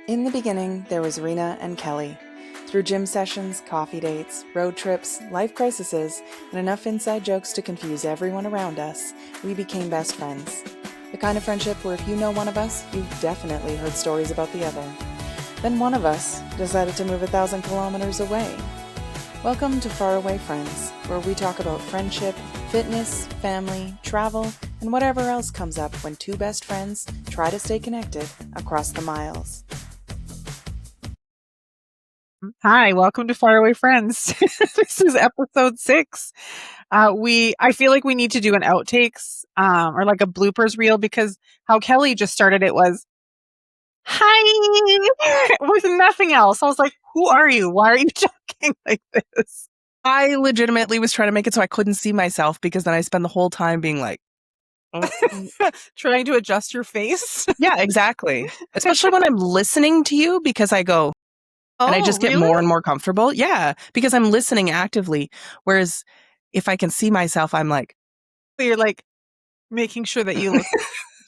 In the beginning, there was Rena and Kelly. Through gym sessions, coffee dates, road trips, life crises, and enough inside jokes to confuse everyone around us, we became best friends. The kind of friendship where if you know one of us, you've definitely heard stories about the other. Then one of us decided to move 1,000 kilometers away. Welcome to Faraway Friends, where we talk about friendship, fitness, family, travel, and whatever else comes up when two best friends try to stay connected across the miles. Hi, welcome to Faraway Friends. This is episode 6. I feel like we need to do an outtakes or like a bloopers reel because how Kelly just started it was, hi, with nothing else. I was like, who are you? Why are you talking like this? I legitimately was trying to make it so I couldn't see myself because then I spend the whole time being like, Trying to adjust your face. yeah, exactly. Especially when I'm listening to you because I go, and I just get really? more and more comfortable. Yeah, because I'm listening actively. Whereas if I can see myself, I'm like, You're like making sure that you look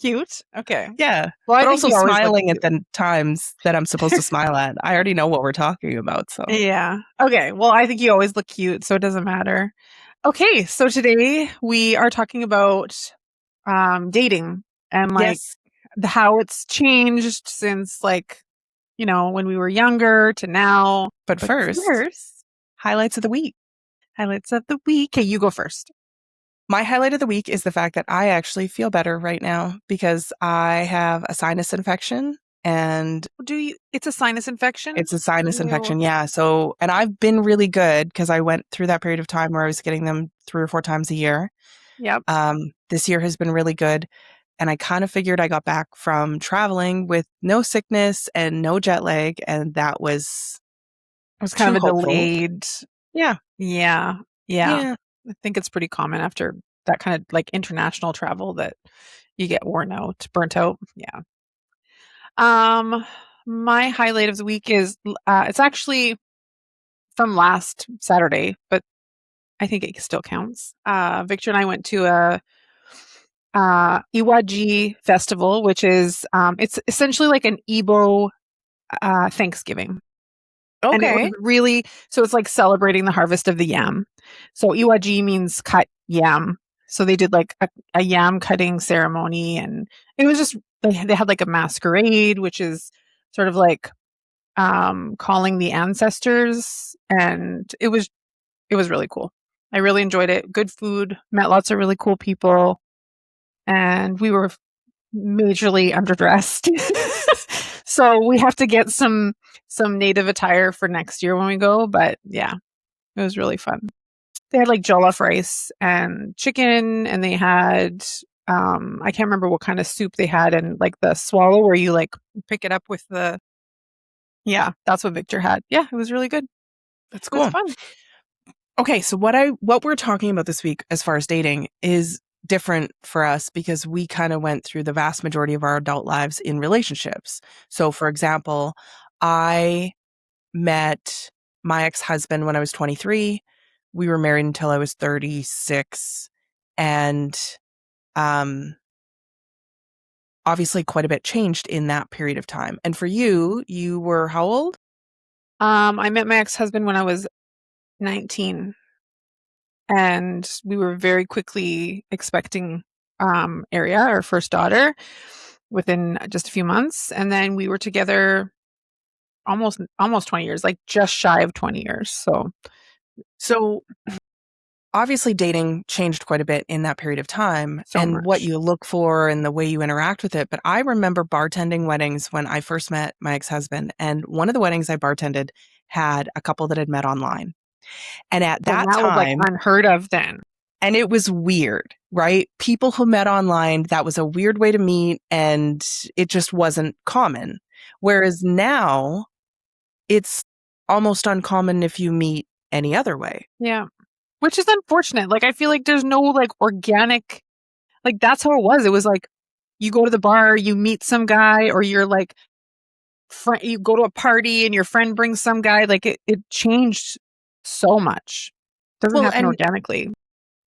cute. Okay. yeah. Well, I But think also you always look smiling at cute. the times that I'm supposed to smile at. I already know what we're talking about. So Yeah. Okay. Well, I think you always look cute, so it doesn't matter. Okay. So today we are talking about dating and like yes. how it's changed since when we were younger to now. But first, highlights of the week. Highlights of the week. Okay, you go first. My highlight of the week is the fact that I actually feel better right now because I have a sinus infection and It's a sinus infection? it's a sinus infection. Yeah. So, and I've been really good because I went through that period of time where I was getting them 3 or 4 times a year. Yep. This year has been really good. And I kind of figured I got back from traveling with no sickness and no jet lag. And that was It was kind too of a hopeful. delayed. Yeah. Yeah. Yeah. I think it's pretty common after that kind of like international travel that you get burnt out. Yeah. My highlight of the week is it's actually from last Saturday, but I think it still counts. Victor and I went to a Iwaji festival, which is it's essentially like an Igbo Thanksgiving. And it was Okay. really, so it's like celebrating the harvest of the yam. So Iwaji means cut yam. So they did like a yam cutting ceremony, and it was just they had like a masquerade, which is sort of like calling the ancestors, and it was really cool. I really enjoyed it. Good food, met lots of really cool people, and we were majorly underdressed. So we have to get some native attire for next year when we go, but yeah, it was really fun. They had like jollof rice and chicken, and they had I can't remember what kind of soup they had, and like the swallow where you like pick it up with the yeah, that's what Victor had. Yeah, it was really good. That's It was cool. fun. Okay, so what we're talking about this week as far as dating is different for us because we kind of went through the vast majority of our adult lives in relationships. So for example, I met my ex-husband when I was 23. We were married until I was 36 and obviously quite a bit changed in that period of time. And for you, you were how old? I met my ex-husband when I was 19, and we were very quickly expecting our first daughter, within just a few months, and then we were together almost 20 years, like just shy of 20 years. So obviously dating changed quite a bit in that period of time and what much. you look for and the way you interact with it. But I remember bartending weddings when I first met my ex-husband. And one of the weddings I bartended had a couple that had met online. And at And that that was like time, unheard of then. and it was weird, right? People who met online, that was a weird way to meet and it just wasn't common. Whereas now it's almost uncommon if you meet any other way. Yeah. Which is unfortunate. Like, I feel like there's no like organic, like that's how it was. It was like you go to the bar, you meet some guy, or you're like, you go to a party and your friend brings some guy. Like it changed so much. Doesn't Well, happen organically.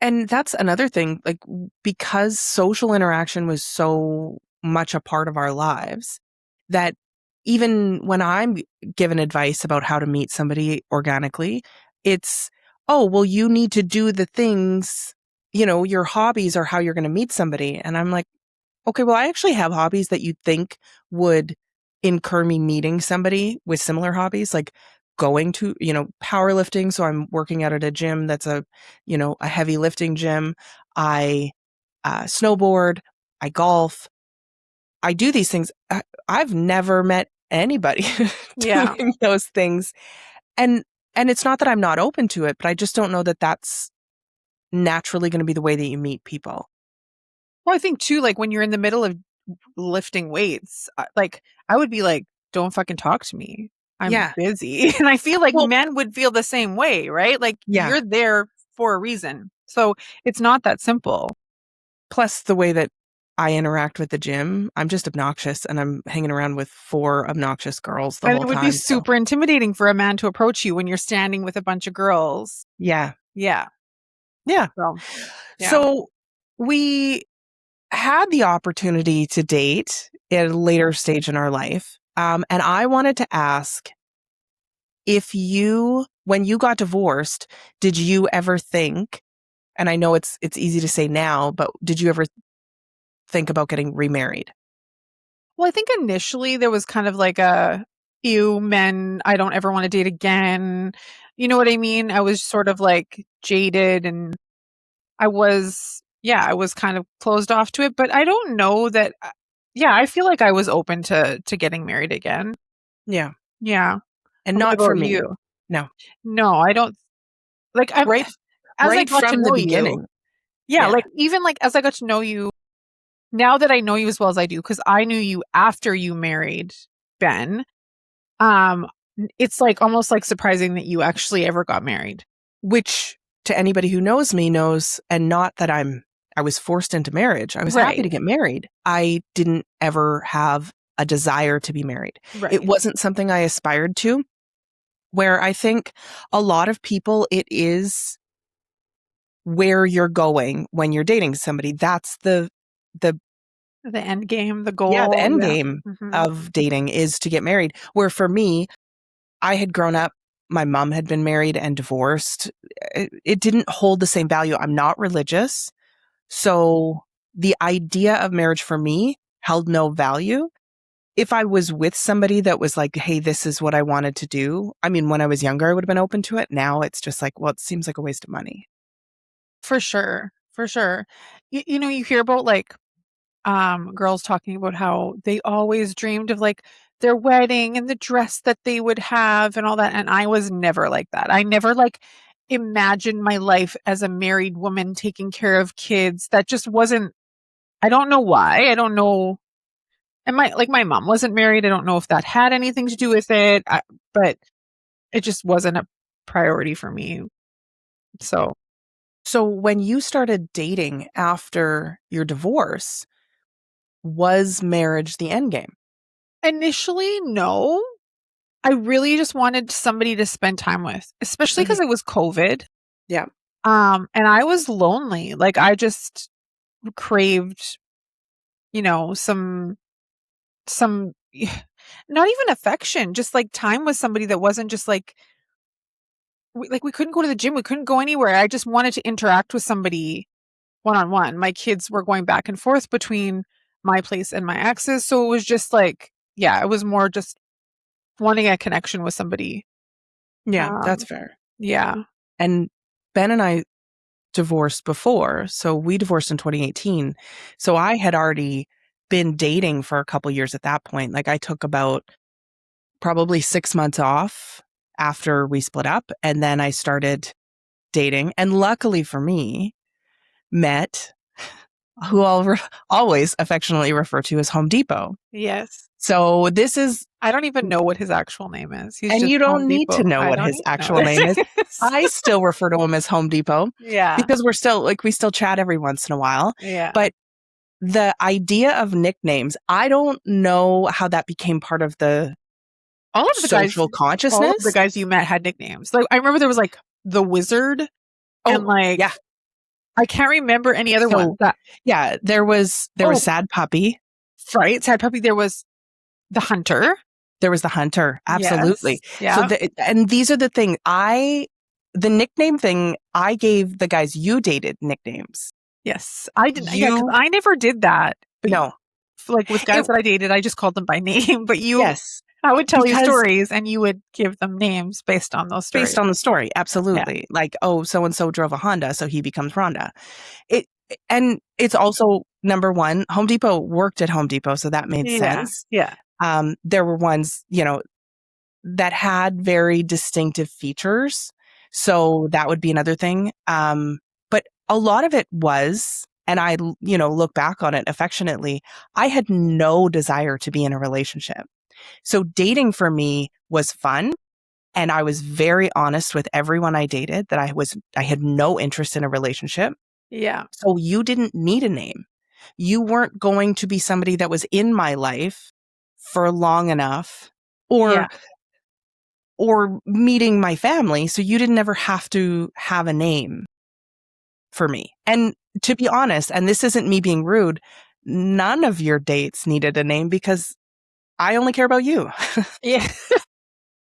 and that's another thing, like because social interaction was so much a part of our lives that even when I'm given advice about how to meet somebody organically, it's, oh, well, you need to do the things, your hobbies are how you're going to meet somebody. And I'm like, okay, well, I actually have hobbies that you'd think would incur me meeting somebody with similar hobbies, like going to, powerlifting. So I'm working out at a gym that's a heavy lifting gym. I snowboard, I golf, I do these things. I've never met anybody Yeah. doing those things. And it's not that I'm not open to it, but I just don't know that that's naturally going to be the way that you meet people. Well, I think too, like when you're in the middle of lifting weights, like I would be like, don't fucking talk to me. I'm Yeah. busy. And I feel like Well, men would feel the same way, right? Like yeah. you're there for a reason. So it's not that simple. Plus the way that I interact with the gym, I'm just obnoxious and I'm hanging around with 4 obnoxious girls the And whole it would be time. So, super intimidating for a man to approach you when you're standing with a bunch of girls. yeah. Yeah. Yeah. So, yeah. So we had the opportunity to date at a later stage in our life. And I wanted to ask if when you got divorced, did you ever think, and I know it's easy to say now, but did you ever think about getting remarried? Well, I think initially there was kind of like ew, men, I don't ever want to date again. You know what I mean? I was sort of like jaded and I was kind of closed off to it, but I don't know that. I feel like I was open to getting married again. Yeah. Yeah. And What not for about me. you? No. No, I don't like I'm Right, as I right got to from the know you. beginning. Yeah, Yeah. like even like as I got to know you, now that I know you as well as I do, because I knew you after you married Ben, um, it's like almost like surprising that you actually ever got married. Which to anybody who knows me knows, and not that I was forced into marriage. I was happy to Right. get married. I didn't ever have a desire to be married. Right. It wasn't something I aspired to, where I think a lot of people, it is where you're going when you're dating somebody. That's the The end game, the yeah, the goal. end Yeah. game Mhm. of dating is to get married. Where for me, I had grown up, my mom had been married and divorced. It didn't hold the same value. I'm not religious. So the idea of marriage for me held no value. If I was with somebody that was like, hey, this is what I wanted to do. I mean, when I was younger, I would have been open to it. Now it's just like, well, it seems like a waste of money. For sure. For sure. You hear about like girls talking about how they always dreamed of like their wedding and the dress that they would have and all that, and I was never like that. I never like imagined my life as a married woman taking care of kids. That just wasn't. I don't know why. I don't know. And my mom wasn't married. I don't know if that had anything to do with it. But it just wasn't a priority for me. So So when you started dating after your divorce, was marriage the end game? initially, no. I really just wanted somebody to spend time with, especially because it was COVID. Yeah. And I was lonely. Like I just craved, some not even affection, just like time with somebody that wasn't just like we couldn't go to the gym, we couldn't go anywhere. I just wanted to interact with somebody one on one. My kids were going back and forth between my place and my ex's, so it was just like, it was more just wanting a connection with somebody. Yeah, that's fair. Yeah. And Ben and I divorced before. So we divorced in 2018. So I had already been dating for a couple years at that point. Like I took about probably 6 months off after we split up. And then I started dating. And luckily for me, met who I'll always affectionately refer to as Home Depot. Yes. So this is, I don't even know what his actual name is. He's and just you Home don't need to Depot. know I what don't his need to know actual what name it is. I still refer to him as Home Depot. Yeah. Because we still chat every once in a while. Yeah. But the idea of nicknames, I don't know how that became part of the all of the social guys, all of the consciousness. guys you met had nicknames. Like I remember there was like the Wizard, and like yeah. I can't remember any other ones. Yeah, there was Sad Puppy. Right, Sad Puppy. There was the Hunter. There was the hunter. Absolutely. Yes. So Yeah. and these are the thing. The nickname thing, I gave the guys you dated nicknames. Yes. I didn't. Yeah, because I never did that. But No. like with guys that I dated, I just called them by name. But Yes. I would tell you Because stories, and you would give them names based on those stories. based on the story, absolutely. Like, oh, so and so drove a Honda, so he becomes Rhonda. And it's also number one. Home Depot worked at Home Depot, so that made sense. Yeah. There were ones, that had very distinctive features. So that would be another thing. But a lot of it was, and I, look back on it affectionately, I had no desire to be in a relationship. So dating for me was fun. And I was very honest with everyone I dated that I had no interest in a relationship. Yeah. So you didn't need a name. You weren't going to be somebody that was in my life for long enough or meeting my family. So you didn't ever have to have a name for me. And to be honest, and this isn't me being rude, none of your dates needed a name because I only care about you. Yeah.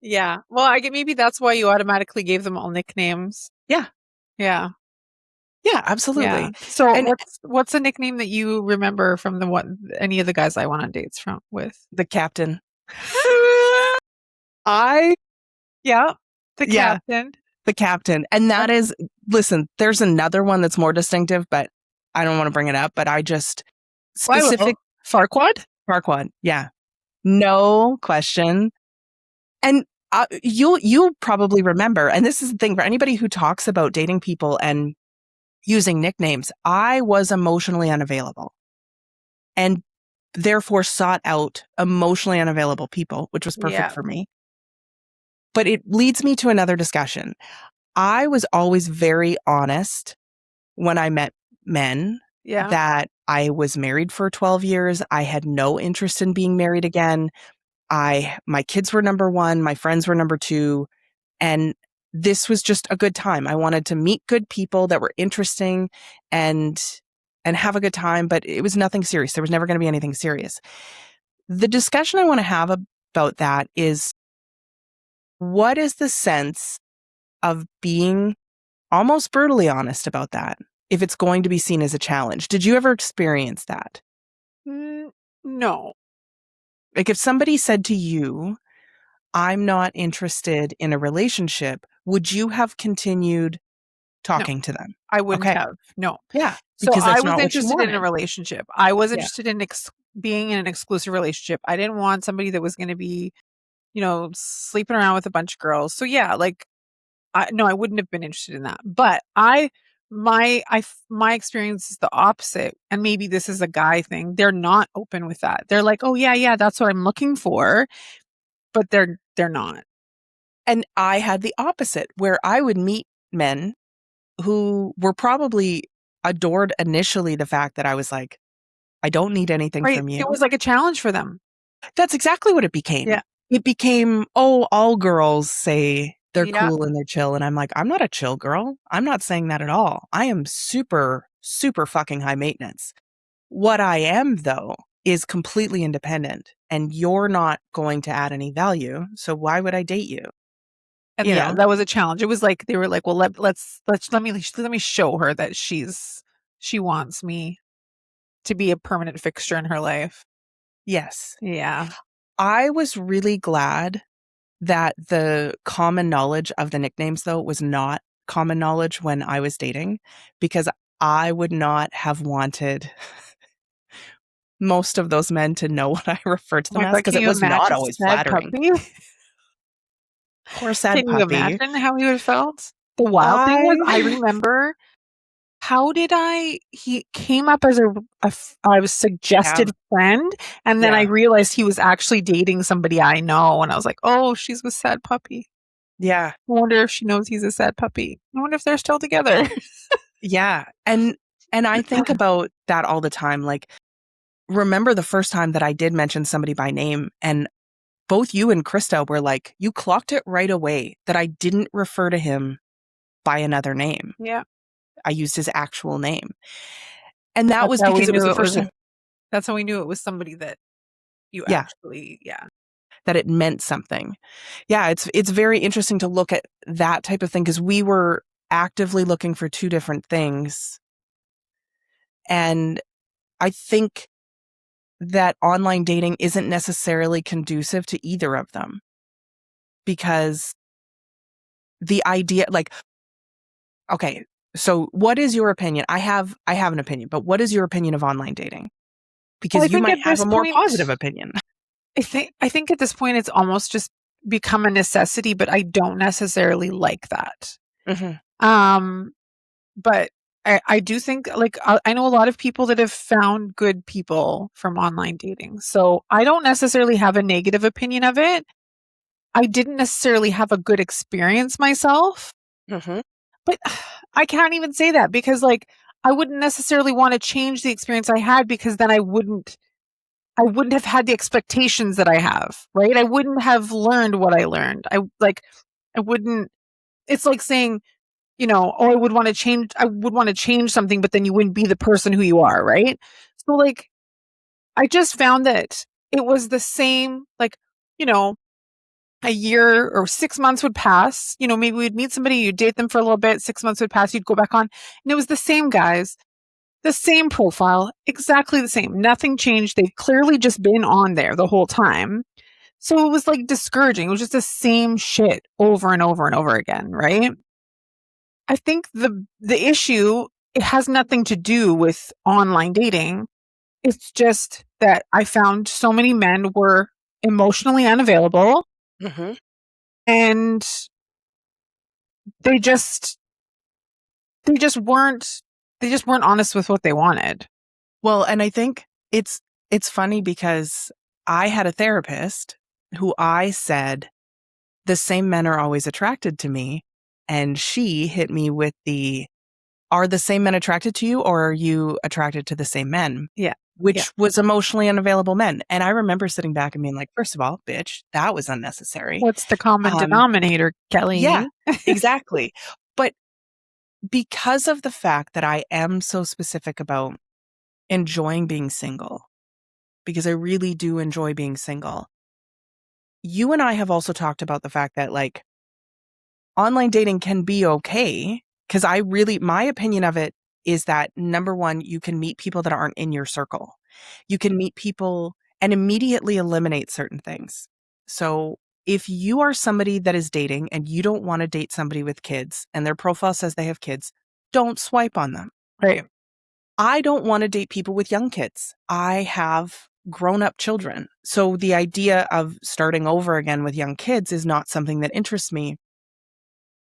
Yeah. Well, maybe that's why you automatically gave them all nicknames. Yeah. Yeah. Yeah, absolutely. Yeah. So And what's a nickname that you remember from any of the guys I went on dates with? the captain. The captain. The captain. And that is, listen, there's another one that's more distinctive, but I don't want to bring it up, but I just specific Farquaad? Farquaad. Yeah. No question. And you'll probably remember, and this is the thing for anybody who talks about dating people and using nicknames, I was emotionally unavailable and therefore sought out emotionally unavailable people, which was perfect for me. But it leads me to another discussion. I was always very honest when I met men that I was married for 12 years. I had no interest in being married again. My kids were number one, my friends were number two, and this was just a good time. I wanted to meet good people that were interesting and have a good time, but it was nothing serious. There was never going to be anything serious. The discussion I want to have about that is, what is the sense of being almost brutally honest about that if it's going to be seen as a challenge? Did you ever experience that? No. Like if somebody said to you, I'm not interested in a relationship, would you have continued talking to them? I wouldn't have. No. Yeah. So Because I that's was not what you interested in a wanted. relationship. I was interested in being in an exclusive relationship. I didn't want somebody that was going to be, sleeping around with a bunch of girls. So yeah, I wouldn't have been interested in that. But my experience is the opposite. And maybe this is a guy thing. They're not open with that. They're like, oh yeah, that's what I'm looking for. But they're not. And I had the opposite, where I would meet men who were probably adored initially the fact that I was like, I don't need anything from you. It was like a challenge for them. That's exactly what it became. Yeah. It became, all girls say they're cool and they're chill. And I'm like, I'm not a chill girl. I'm not saying that at all. I am super, super fucking high maintenance. What I am, though, is completely independent, and you're not going to add any value. So why would I date you? And that was a challenge. It was like, they were like, well, let me show her that she wants me to be a permanent fixture in her life. Yes. Yeah. I was really glad that the common knowledge of the nicknames, though, was not common knowledge when I was dating, because I would not have wanted most of those men to know what I referred to them as, because it was not always flattering. Poor sad puppy. Can you imagine how he would have felt? The wild thing was, I remember, he came up as I was suggested friend, and then I realized he was actually dating somebody I know, and I was like, oh, she's with sad puppy. Yeah. I wonder if she knows he's a sad puppy. I wonder if they're still together. Yeah. And I think about that all the time. Like, remember the first time that I did mention somebody by name, and both you and Krista were like, you clocked it right away that I didn't refer to him by another name. Yeah. I used his actual name. And that was because it was the first time. That's how we knew it was somebody that you actually, that it meant something. Yeah, it's very interesting to look at that type of thing because we were actively looking for two different things. And I think that online dating isn't necessarily conducive to either of them because the idea, like, okay, so what is your opinion? I have an opinion, but what is your opinion of online dating? Because I you think might at have this a more point, positive opinion. I think at this point it's almost just become a necessity, but I don't necessarily like that. Um, but I do think like I know a lot of people that have found good people from online dating. So I don't necessarily have a negative opinion of it. I didn't necessarily have a good experience myself, but I can't even say that because like I wouldn't necessarily want to change the experience I had because then I wouldn't have had the expectations that I have, right? I wouldn't have learned what I learned. I wouldn't, it's like saying, you know, oh, I would want to change something, but then you wouldn't be the person who you are, right? So like, I just found that it was the same, like, you know, a year or 6 months would pass, you know, maybe we'd meet somebody, you'd date them for a little bit, 6 months would pass, you'd go back on, and it was the same guys, the same profile, exactly the same. Nothing changed. They've clearly just been on there the whole time. So it was like discouraging. It was just the same shit over and over and over again, right? I think the issue, it has nothing to do with online dating. It's just that I found so many men were emotionally unavailable and they just they just weren't they just weren't honest with what they wanted. Well, and I think it's funny because I had a therapist who I said the same men are always attracted to me, and she hit me with are the same men attracted to you or are you attracted to the same men? Yeah. Which was emotionally unavailable men. And I remember sitting back and being like, first of all, bitch, that was unnecessary. What's the common denominator, Kelly? Yeah, exactly. But because of the fact that I am so specific about enjoying being single, because I really do enjoy being single, you and I have also talked about the fact that like online dating can be okay. Because my opinion of it is that number one, you can meet people that aren't in your circle. You can meet people and immediately eliminate certain things. So if you are somebody that is dating and you don't want to date somebody with kids and their profile says they have kids, don't swipe on them. Right. I don't want to date people with young kids. I have grown up children. So the idea of starting over again with young kids is not something that interests me.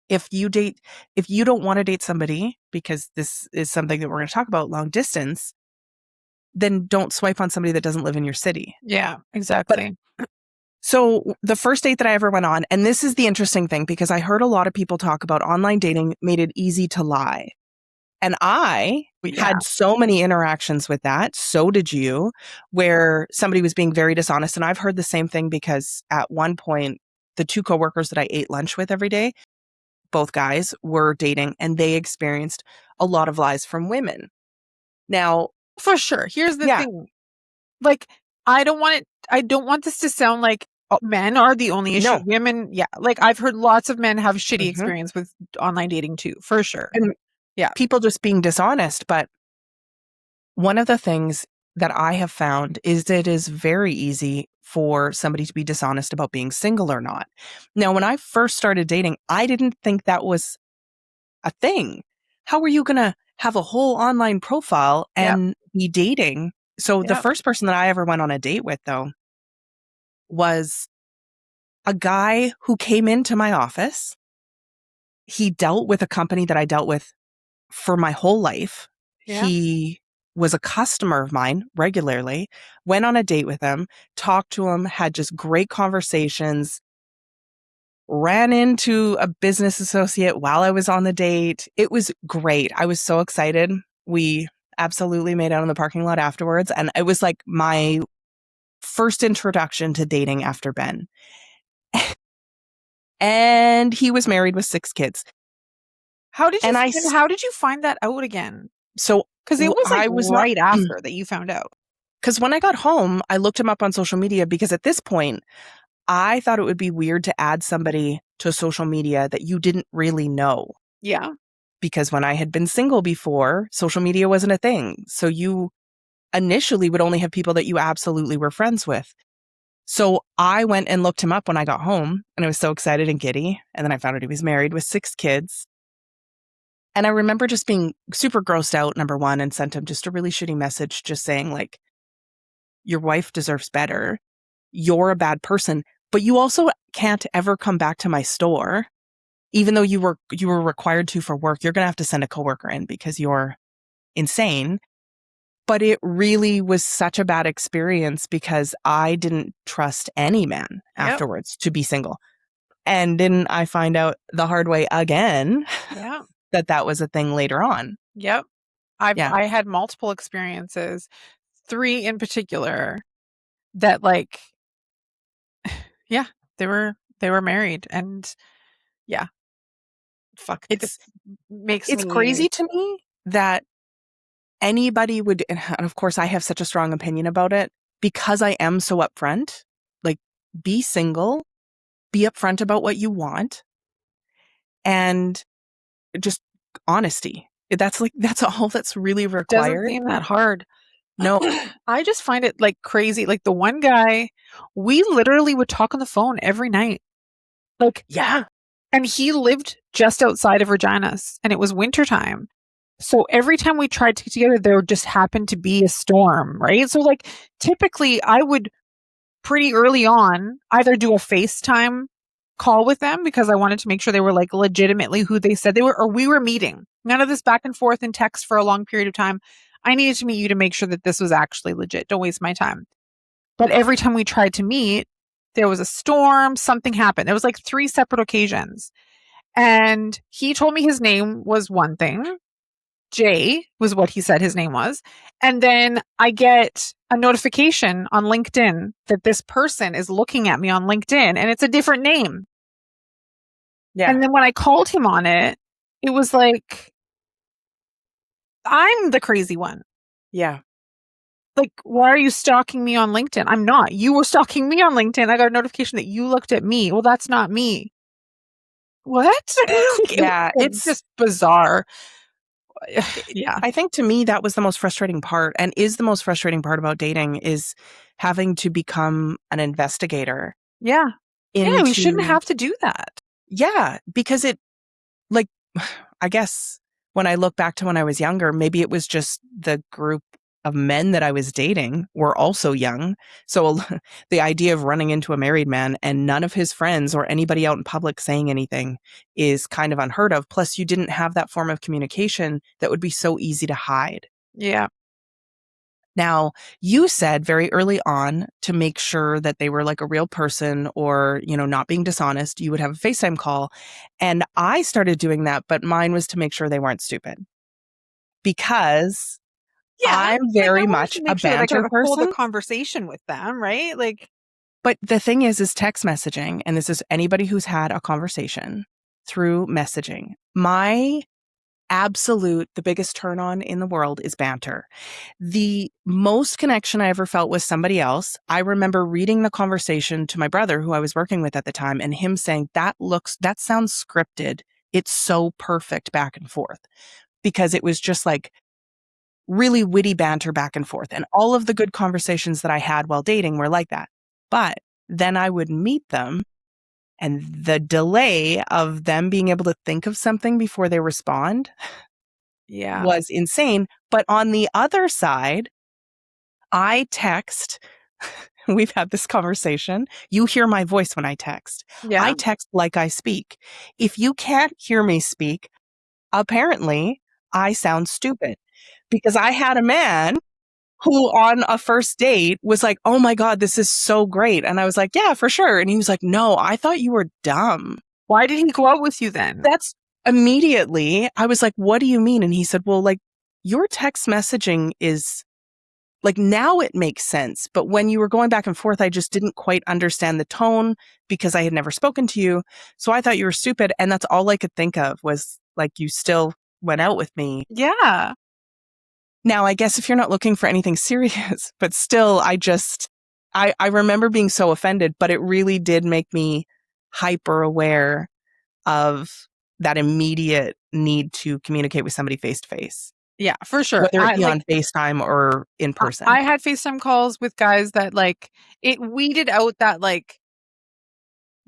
If you don't want to date somebody, because this is something that we're going to talk about, long distance, then don't swipe on somebody that doesn't live in your city. Yeah, exactly. So the first date that I ever went on, and this is the interesting thing, because I heard a lot of people talk about online dating made it easy to lie. And I had so many interactions with that. So did you, where somebody was being very dishonest. And I've heard the same thing because at one point, the two coworkers that I ate lunch with every day, both guys were dating and they experienced a lot of lies from women. Now, for sure. Here's the thing. Like, I don't want this to sound like men are the only issue. No. Women, yeah. Like I've heard lots of men have shitty experience with online dating too, for sure. And people just being dishonest. But one of the things that I have found is that it is very easy for somebody to be dishonest about being single or not. Now, when I first started dating, I didn't think that was a thing. How were you going to have a whole online profile and be dating? So the first person that I ever went on a date with, though, was a guy who came into my office. He dealt with a company that I dealt with for my whole life. Yeah. He was a customer of mine regularly, went on a date with him, talked to him, had just great conversations, ran into a business associate while I was on the date. It was great. I was so excited. We absolutely made out in the parking lot afterwards. And it was like my first introduction to dating after Ben. And he was married with 6 kids. How did you find that out again? So, because it was like right after that you found out. Because when I got home, I looked him up on social media because at this point, I thought it would be weird to add somebody to social media that you didn't really know. Yeah. Because when I had been single before, social media wasn't a thing. So you initially would only have people that you absolutely were friends with. So I went and looked him up when I got home, and I was so excited and giddy. And then I found out he was married with 6 kids. And I remember just being super grossed out, number one, and sent him just a really shitty message just saying, like, your wife deserves better. You're a bad person, but you also can't ever come back to my store. Even though you were required to for work, you're going to have to send a coworker in because you're insane. But it really was such a bad experience because I didn't trust any man afterwards to be single. And didn't I find out the hard way again Yeah. that was a thing later on? Yep. I had multiple experiences, 3 in particular, that like, yeah, they were married, and yeah, fuck, It's makes it's me crazy to me that anybody would, and of course I have such a strong opinion about it because I am so upfront. Like, be single, be upfront about what you want, and just honesty. That's all that's really doesn't required. seem that hard. No. I just find it like crazy. Like the one guy, we literally would talk on the phone every night. Like, Yeah. and he lived just outside of Regina's, and it was wintertime. So every time we tried to get together, there just happened to be a storm, right? So like typically I would pretty early on either do a FaceTime call with them because I wanted to make sure they were like legitimately who they said they were, or we were meeting. None of this back and forth in text for a long period of time. I needed to meet you to make sure that this was actually legit. Don't waste my time. But every time we tried to meet, there was a storm, something happened. There was like 3 separate occasions. And he told me his name was one thing. Jay was what he said his name was. And then I get a notification on LinkedIn that this person is looking at me on LinkedIn and it's a different name. Yeah. And then when I called him on it, it was like, I'm the crazy one. Yeah. Like, why are you stalking me on LinkedIn? I'm not. You were stalking me on LinkedIn. I got a notification that you looked at me. Well, that's not me. What? Yeah, It's just bizarre. Yeah. I think to me that was the most frustrating part, and is the most frustrating part about dating, is having to become an investigator. Yeah. Yeah, we shouldn't have to do that. Yeah, because it, like, I guess when I look back to when I was younger, maybe it was just the group of men that I was dating were also young. So the idea of running into a married man and none of his friends or anybody out in public saying anything is kind of unheard of. Plus, you didn't have that form of communication that would be so easy to hide. Yeah. Now, you said very early on to make sure that they were like a real person or, not being dishonest, you would have a FaceTime call. And I started doing that, but mine was to make sure they weren't stupid. Because I'm very much a banter person. Hold a conversation with them, right? Like, but the thing is text messaging, and this is anybody who's had a conversation through messaging. The biggest turn on in the world is banter. The most connection I ever felt with somebody else, I remember reading the conversation to my brother who I was working with at the time, and him saying, that sounds scripted. It's so perfect back and forth, because it was just like really witty banter back and forth. And all of the good conversations that I had while dating were like that. But then I would meet them, and the delay of them being able to think of something before they respond was insane. But on the other side, I text. We've had this conversation. You hear my voice when I text. Yeah. I text like I speak. If you can't hear me speak, apparently I sound stupid, because I had a man who on a first date was like, oh my God, this is so great. And I was like, yeah, for sure. And he was like, no, I thought you were dumb. Why did he go out with you then? That's immediately, I was like, what do you mean? And he said, well, like, your text messaging is like, now it makes sense. But when you were going back and forth, I just didn't quite understand the tone because I had never spoken to you. So I thought you were stupid. And that's all I could think of was like, you still went out with me. Yeah. Now, I guess if you're not looking for anything serious, but still, I remember being so offended, but it really did make me hyper aware of that immediate need to communicate with somebody face to face, Yeah, for sure. whether it be on FaceTime or in person. I had FaceTime calls with guys that like it weeded out that like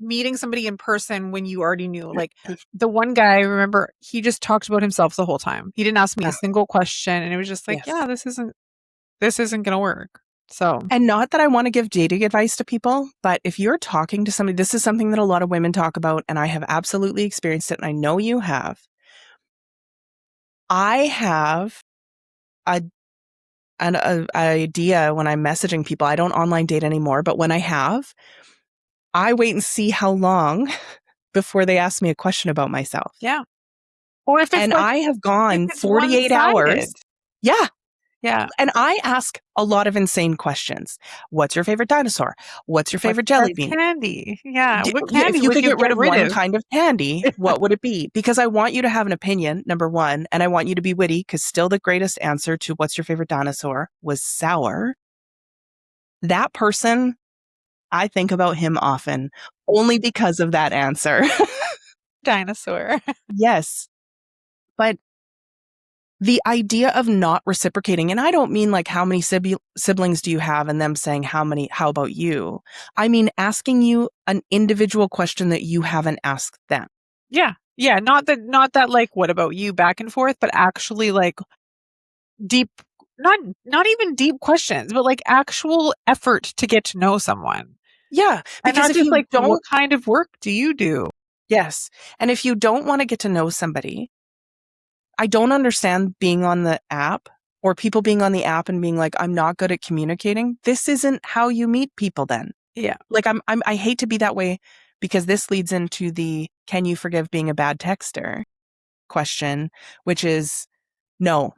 meeting somebody in person when you already knew. Like the one guy, I remember, he just talked about himself the whole time. He didn't ask me a single question, and it was just like, Yes. yeah, this isn't gonna work. So, And not that I want to give dating advice to people, but if you're talking to somebody, this is something that a lot of women talk about, and I have absolutely experienced it, and I know you have. I have an idea when I'm messaging people. I don't online date anymore, but when I have, I wait and see how long before they ask me a question about myself. yeah. Or if it's And like, I have if gone it's 48 one-sided. hours. Yeah. Yeah. And I ask a lot of insane questions. What's your favorite dinosaur? What's your favorite jelly That's bean? candy. Yeah. What Yeah, candy if you would could you get rid of rid one of? kind of candy, what would it be? Because I want you to have an opinion, number one, and I want you to be witty, because still the greatest answer to what's your favorite dinosaur was sour. That person, I think about him often, only because of that answer. Dinosaur. Yes. But the idea of not reciprocating, and I don't mean like how many siblings do you have and them saying how about you? I mean asking you an individual question that you haven't asked them. Yeah. Yeah. Not that like, what about you back and forth, but actually like deep, not even deep questions, but like actual effort to get to know someone. Yeah, And because not if just you like, don't, what kind of work do you do? yes, and if you don't want to get to know somebody, I don't understand being on the app or people being on the app and being like, I'm not good at communicating. This isn't how you meet people then. Yeah. Like I hate to be that way, because this leads into the can you forgive being a bad texter question, which is no.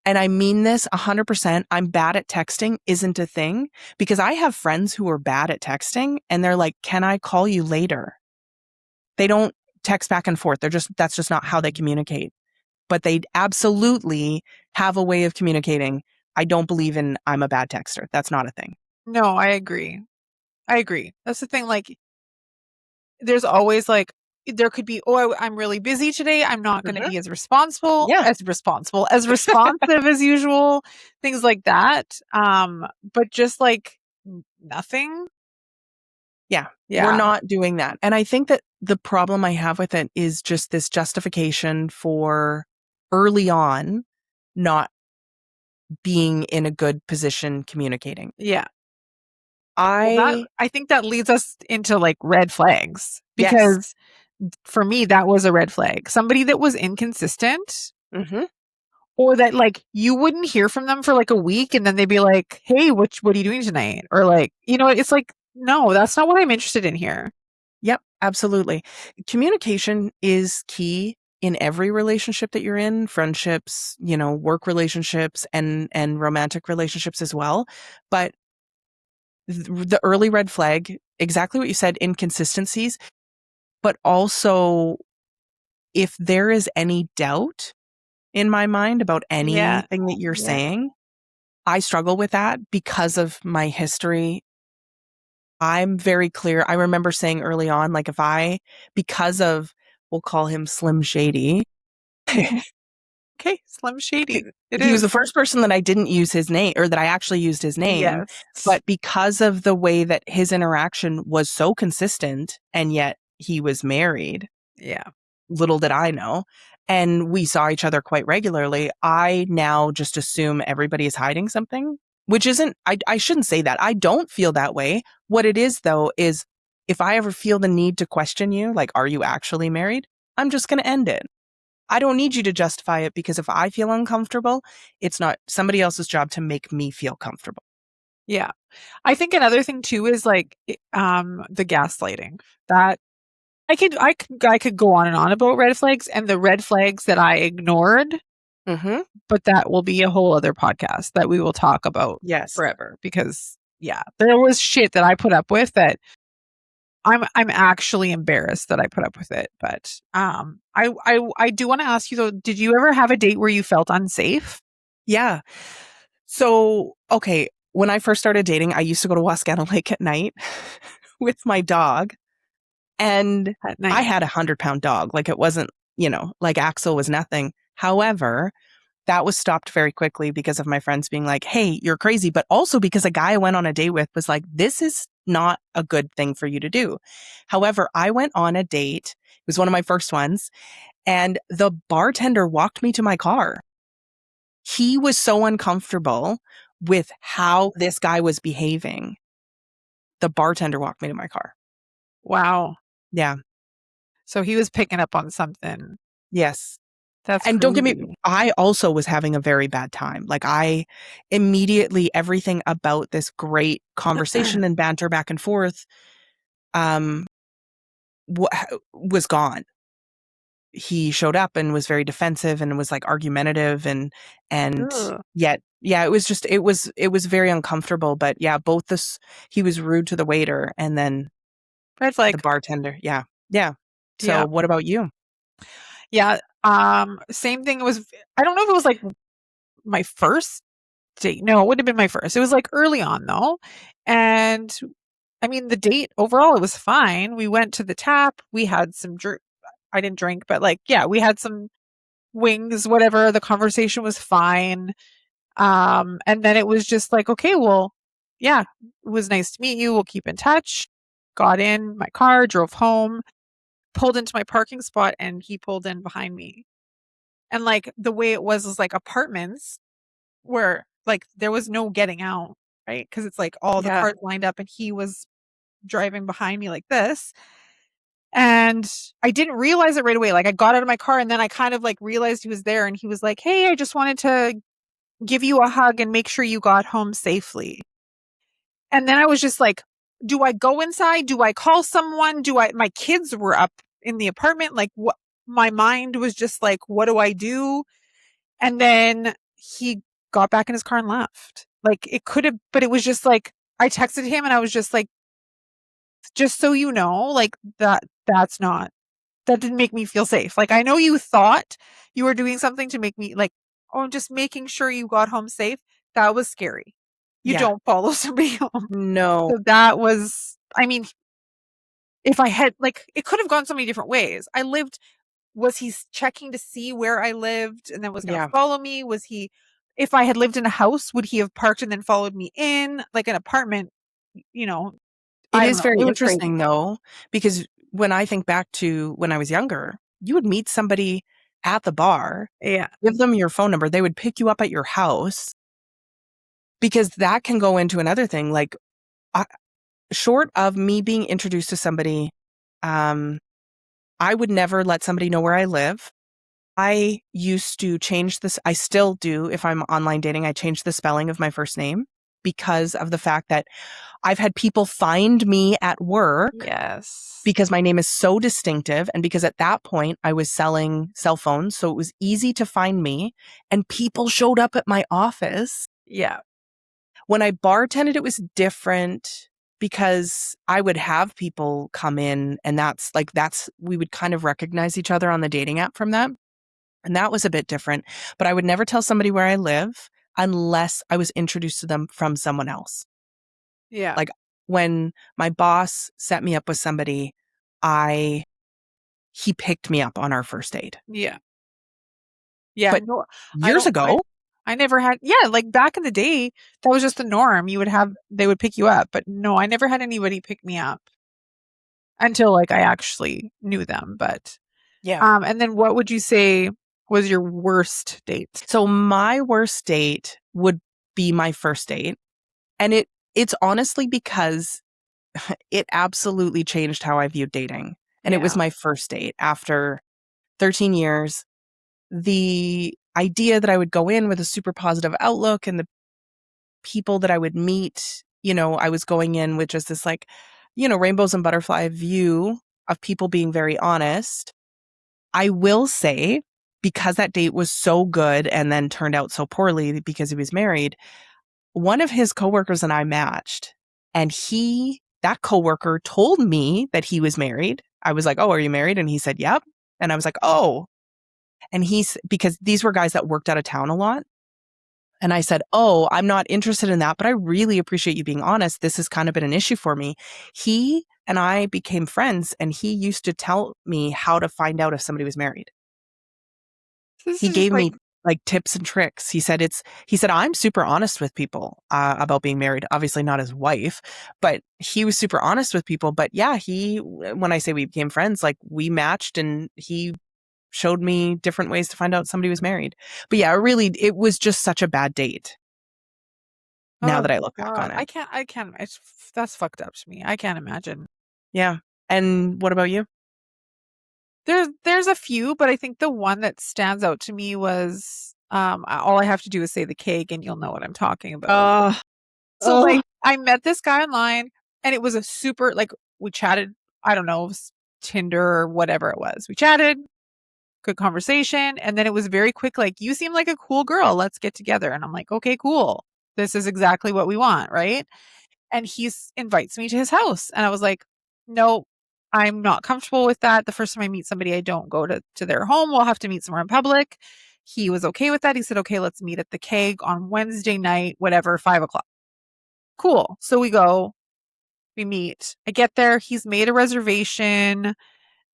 And I mean this 100%. I'm bad at texting isn't a thing, because I have friends who are bad at texting and they're like, can I call you later? They don't text back and forth. That's just not how they communicate. But they absolutely have a way of communicating. I don't believe in I'm a bad texter. That's not a thing. No, I agree. That's the thing. Like, there's always like, there could be, I'm really busy today. I'm not going to be as responsible, Yeah. as responsive as usual, things like that. But just like nothing. Yeah. Yeah. We're not doing that. And I think that the problem I have with it is just this justification for early on not being in a good position communicating. Yeah. I think that leads us into like red flags, Yes. because for me, that was a red flag. Somebody that was inconsistent, Mhm. or that like you wouldn't hear from them for like a week and then they'd be like, hey, what are you doing tonight? Or like, it's like, no, that's not what I'm interested in here. Yep, absolutely. Communication is key in every relationship that you're in, friendships, work relationships and romantic relationships as well. But the early red flag, exactly what you said, inconsistencies, but also if there is any doubt in my mind about anything that you're saying, I struggle with that because of my history. I'm very clear. I remember saying early on, like because of, we'll call him Slim Shady. Okay, Slim Shady. He was the first person that I didn't use his name, or that I actually used his name. Yes. But because of the way that his interaction was so consistent, and yet he was married. Yeah. Little did I know. And we saw each other quite regularly. I now just assume everybody is hiding something, which isn't, I shouldn't say that. I don't feel that way. What it is, though, is if I ever feel the need to question you, like, are you actually married? I'm just going to end it. I don't need you to justify it, because if I feel uncomfortable, it's not somebody else's job to make me feel comfortable. Yeah. I think another thing too is like, the gaslighting. That I could go on and on about red flags and the red flags that I ignored, Mm-hmm. but that will be a whole other podcast that we will talk about Yes. forever, because there was shit that I put up with that I'm actually embarrassed that I put up with it. But I do want to ask you though, did you ever have a date where you felt unsafe? Yeah. So, okay, when I first started dating, I used to go to Wascana Lake at night with my dog. And At night. I had 100-pound dog. Like, it wasn't, like Axel was nothing. However, that was stopped very quickly because of my friends being like, hey, you're crazy. But also because a guy I went on a date with was like, this is not a good thing for you to do. However, I went on a date. It was one of my first ones. And the bartender walked me to my car. He was so uncomfortable with how this guy was behaving. The bartender walked me to my car. Wow. Yeah. So he was picking up on something. Yes. That's And don't get me, crazy. I also was having a very bad time. Like, I immediately, everything about this great conversation and banter back and forth was gone. He showed up and was very defensive and was like argumentative and Ugh. yet, yeah, it was very uncomfortable. But yeah, he was rude to the waiter and then Red flag. the bartender. Yeah. Yeah. So Yeah. what about you? Yeah. Same thing. I don't know if it was like my first date. No, it would have been my first. It was like early on though. And I mean, the date overall, it was fine. We went to the tap. We had some I didn't drink, but like, yeah, we had some wings, whatever. The conversation was fine. And then it was just like, okay, well, yeah, it was nice to meet you. We'll keep in touch. Got in my car, drove home, pulled into my parking spot, and he pulled in behind me. And like the way it was like apartments where like there was no getting out, right? Because it's like all the Yeah. cars lined up and he was driving behind me like this. And I didn't realize it right away. Like I got out of my car and then I kind of like realized he was there and he was like, hey, I just wanted to give you a hug and make sure you got home safely. And then I was just like, do I go inside? Do I call someone? My kids were up in the apartment. Like what, my mind was just like, what do I do? And then he got back in his car and left. Like it could have, but it was just like, I texted him and I was just like, just so you know, like that didn't make me feel safe. Like I know you thought you were doing something to make me like, oh, just making sure you got home safe. That was scary. You Yeah. don't follow somebody home. No. So that was, I mean, if I had like, it could have gone so many different ways. Was he checking to see where I lived and then was going to follow me? If I had lived in a house, would he have parked and then followed me in like an apartment? You know, It I don't is know. very It was interesting crazy. though, because when I think back to when I was younger, you would meet somebody at the bar, Yeah. give them your phone number, they would pick you up at your house, because that can go into another thing. Like, short of me being introduced to somebody, I would never let somebody know where I live. I used to change this. I still do. If I'm online dating, I change the spelling of my first name because of the fact that I've had people find me at work Yes. because my name is so distinctive. And because at that point I was selling cell phones. So it was easy to find me and people showed up at my office. Yeah. When I bartended, it was different because I would have people come in and we would kind of recognize each other on the dating app from that. And that was a bit different, but I would never tell somebody where I live unless I was introduced to them from someone else. Yeah. Like when my boss set me up with somebody, he picked me up on our first date. Yeah. Yeah. But No, years ago, I never had, yeah, like back in the day, that was just the norm. They would pick you up, but no, I never had anybody pick me up until like I actually knew them. But, yeah. and then what would you say was your worst date? So my worst date would be my first date. And it's honestly because it absolutely changed how I viewed dating. And it was my first date after 13 years. The idea that I would go in with a super positive outlook and the people that I would meet, I was going in with just this like, rainbows and butterfly view of people being very honest. I will say, because that date was so good and then turned out so poorly because he was married, one of his coworkers and I matched, and that coworker told me that he was married. I was like, "Oh, are you married?" And he said, "Yep." And I was like, "Oh." And because these were guys that worked out of town a lot. And I said, oh, I'm not interested in that, but I really appreciate you being honest. This has kind of been an issue for me. He and I became friends, and he used to tell me how to find out if somebody was married. This He is just gave me like tips and tricks. He said, I'm super honest with people about being married. Obviously not his wife, but he was super honest with people. But yeah, when I say we became friends, like we matched, and he showed me different ways to find out somebody was married. But yeah, it was just such a bad date. Now oh that I look back God, on it. I can't. That's fucked up to me. I can't imagine. Yeah. And what about you? There's a few, but I think the one that stands out to me was all I have to do is say the cake and you'll know what I'm talking about. So like I met this guy online and it was a super like we chatted, I don't know, it was Tinder or whatever it was. We chatted, good conversation, and then it was very quick like you seem like a cool girl, let's get together. And I'm like, "Okay, cool. This is exactly what we want, right?" And he invites me to his house. And I was like, no, I'm not comfortable with that. The first time I meet somebody, I don't go to their home. We'll have to meet somewhere in public. He was okay with that. He said, okay, let's meet at the keg on Wednesday night, whatever, 5 o'clock. Cool. So we go, we meet. I get there. He's made a reservation.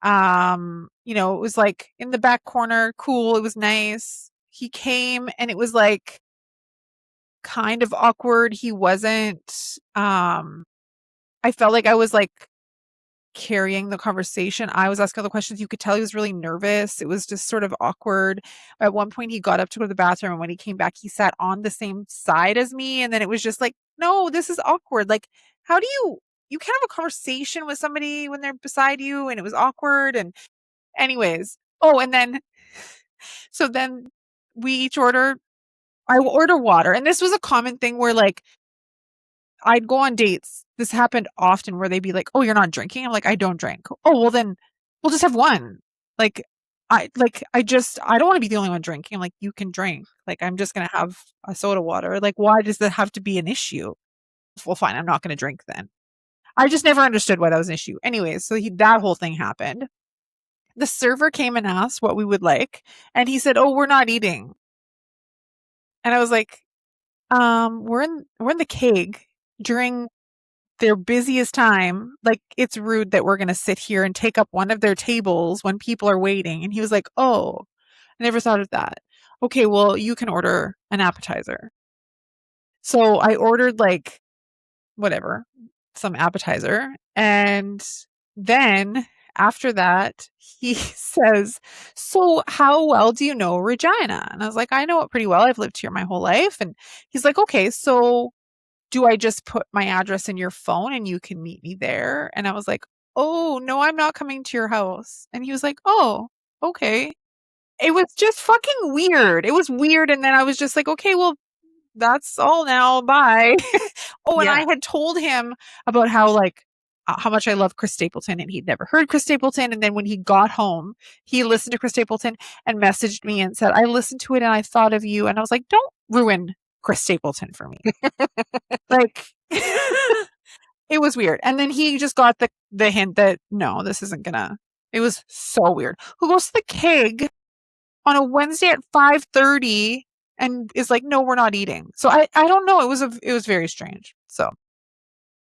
It was like in the back corner. Cool. It was nice. He came and it was like kind of awkward. He wasn't, I felt like I was like carrying the conversation. I was asking all the questions. You could tell he was really nervous. It was just sort of awkward. At one point, he got up to go to the bathroom, and when he came back, he sat on the same side as me. And then it was just like, no, this is awkward. Like, how do you can't have a conversation with somebody when they're beside you? And it was awkward. And anyways, and then, so then we each I will order water. And this was a common thing where like, I'd go on dates. This happened often where they'd be like, "Oh, you're not drinking?" I'm like, "I don't drink." "Oh, well then we'll just have one." Like I don't want to be the only one drinking. I'm like, "You can drink." Like I'm just going to have a soda water. Like why does that have to be an issue? Well, fine, I'm not going to drink then. I just never understood why that was an issue. Anyways, so that whole thing happened. The server came and asked what we would like, and he said, "Oh, we're not eating." And I was like, we're in the keg during their busiest time. Like, it's rude that we're going to sit here and take up one of their tables when people are waiting." And he was like, "Oh, I never thought of that. Okay, well, you can order an appetizer." So I ordered like whatever, some appetizer. And then after that, he says, "So how well do you know Regina?" And I was like, "I know it pretty well. I've lived here my whole life." And he's like, "Okay, so do I just put my address in your phone and you can meet me there?" And I was like, "Oh, no, I'm not coming to your house." And he was like, "Oh, okay." It was just fucking weird. It was weird. And then I was just like, okay, well, that's all now. Bye. And I had told him about how like how much I love Chris Stapleton, and he'd never heard Chris Stapleton. And then when he got home, he listened to Chris Stapleton and messaged me and said, "I listened to it and I thought of you." And I was like, don't ruin Chris Stapleton for me. Like it was weird. And then he just got the hint that no, this isn't gonna. It was so weird. Who goes to the keg on a Wednesday at 5:30 and is like, "No, we're not eating." So I don't know. It was very strange. So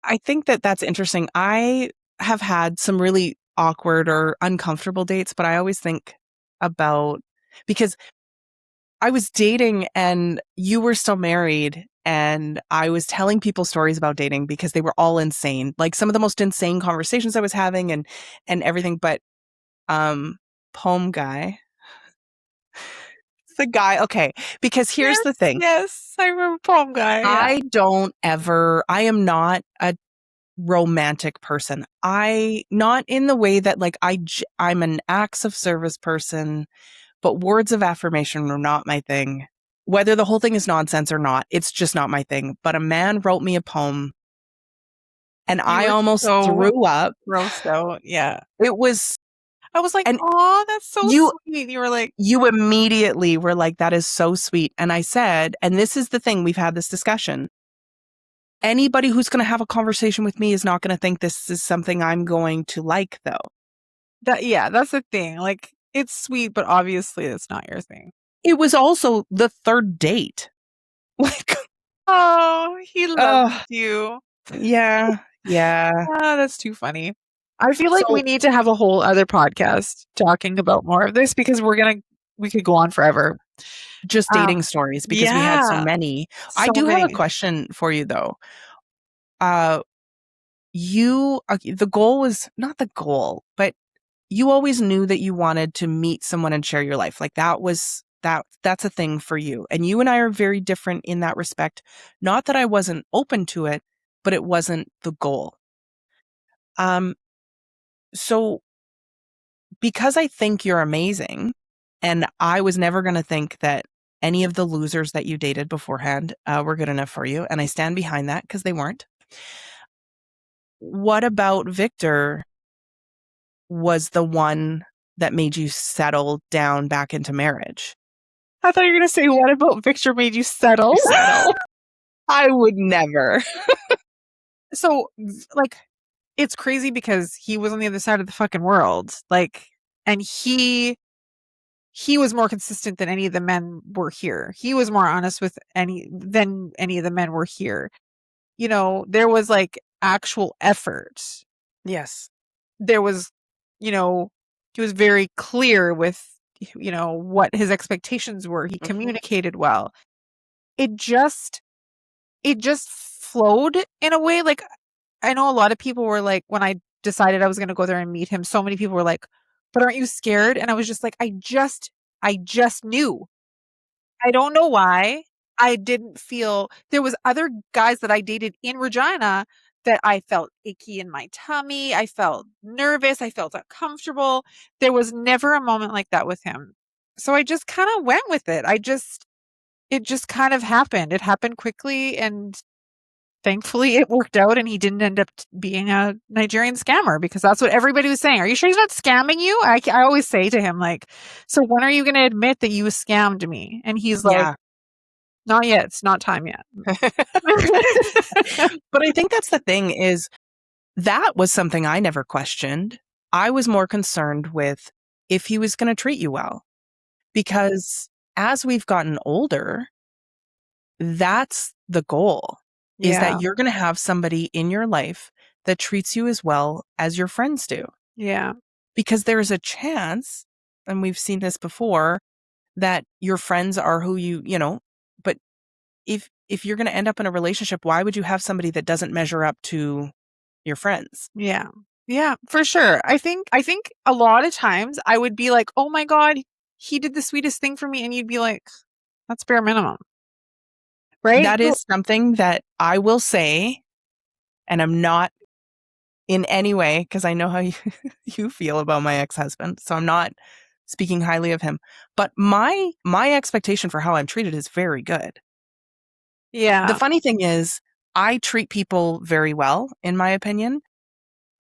I think that that's interesting. I have had some really awkward or uncomfortable dates, but I always think about, because I was dating and you were still married, and I was telling people stories about dating because they were all insane. Like some of the most insane conversations I was having and everything. But poem guy, the guy, okay, because here's the thing. Yes, I remember poem guy. Yeah. I am not a romantic person. Not in the way that like I'm an acts of service person, but words of affirmation are not my thing. Whether the whole thing is nonsense or not, it's just not my thing. But a man wrote me a poem and I almost threw up. Grossed out. Yeah. It was, I was like, and "Oh, that's so sweet." You were like, you immediately were like, "That is so sweet." And I said, and this is the thing, we've had this discussion. Anybody who's going to have a conversation with me is not going to think this is something I'm going to like, though. That's the thing. Like, it's sweet, but obviously it's not your thing. It was also the third date. Like, Oh, he loves oh, you. yeah. That's too funny. I feel like we So need to have a whole other podcast talking about more of this because we could go on forever. just Um, dating stories because we had so yeah, many. I so do have a many. question for you though. Uh, the goal was not the goal, but you always knew that you wanted to meet someone and share your life. Like that's a thing for you. And you and I are very different in that respect. Not that I wasn't open to it, but it wasn't the goal. Um, so because I think you're amazing, and I was never going to think that any of the losers that you dated beforehand were good enough for you, and I stand behind that because they weren't. What about Victor was the one that made you settle down back into marriage? I thought you were gonna say, "What about Victor made you settle?" Settle? I would never. So, like, it's crazy because he was on the other side of the fucking world, like, and he was more consistent than any of the men were here. He was more honest with than any of the men were here. You know, there was like actual effort. Yes. There was, you know, he was very clear with, what his expectations were. He Mhm. communicated well. It just, it just flowed in a way. Like, I know a lot of people were like, when I decided I was going to go there and meet him, so many people were like, but aren't you scared? And I was just like, I just knew. I don't know why. I didn't feel there was other guys that I dated in Regina that I felt icky in my tummy. I felt nervous. I felt uncomfortable. There was never a moment like that with him. So I just kind of went with it. It just kind of happened. It happened quickly and thankfully it worked out and he didn't end up being a Nigerian scammer because that's what everybody was saying. Are you sure he's not scamming you? I always say to him, like, so when are you going to admit that you scammed me? And he's like, Yeah. not yet. It's not time yet. But I think that's the thing is that was something I never questioned. I was more concerned with if he was going to treat you well. Because as we've gotten older, that's the goal is Yeah. that you're going to have somebody in your life that treats you as well as your friends do. Yeah. Because there's a chance, and we've seen this before, that your friends are who but if you're going to end up in a relationship, why would you have somebody that doesn't measure up to your friends? Yeah. Yeah, for sure. I think a lot of times I would be like, "Oh my god, he did the sweetest thing for me." And you'd be like, "That's bare minimum." Right? That is something that I will say, and I'm not in any way, because I know how you, you feel about my ex-husband, so I'm not speaking highly of him. But my expectation for how I'm treated is very good. Yeah. The funny thing is, I treat people very well, in my opinion,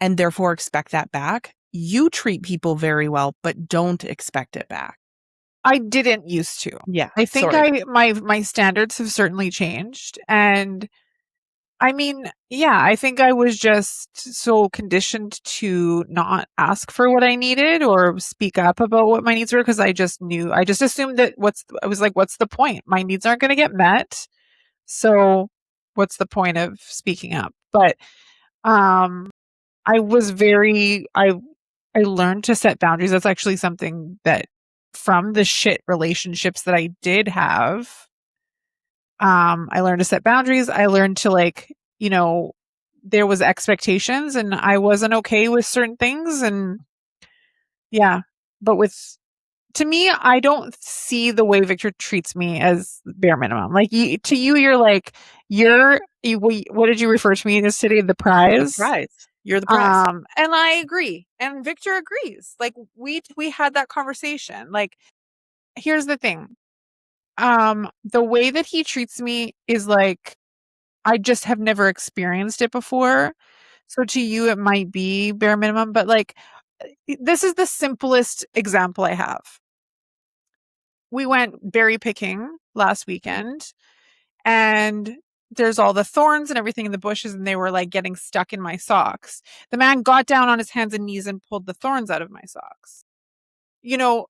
and therefore expect that back. You treat people very well, but don't expect it back. I didn't used to. Yeah, I think sorry. my standards have certainly changed and I mean, yeah, I think I was just so conditioned to not ask for what I needed or speak up about what my needs were because I just knew, I just assumed that I was like, what's the point? My needs aren't going to get met. So what's the point of speaking up? But, I was I learned to set boundaries. That's actually something that from the shit relationships that I did have, I learned to set boundaries. I learned to there was expectations and I wasn't okay with certain things and yeah, but to me, I don't see the way Victor treats me as bare minimum. Like to you, you're like, what did you refer to me as today? The The prize. prize. You're the prize. And I agree. And Victor agrees. Like we had that conversation. Like, here's the thing. The way that he treats me is like I just have never experienced it before. So to you, it might be bare minimum, but like, this is the simplest example I have. We went berry picking last weekend and there's all the thorns and everything in the bushes and they were like getting stuck in my socks. The man got down on his hands and knees and pulled the thorns out of my socks. You know,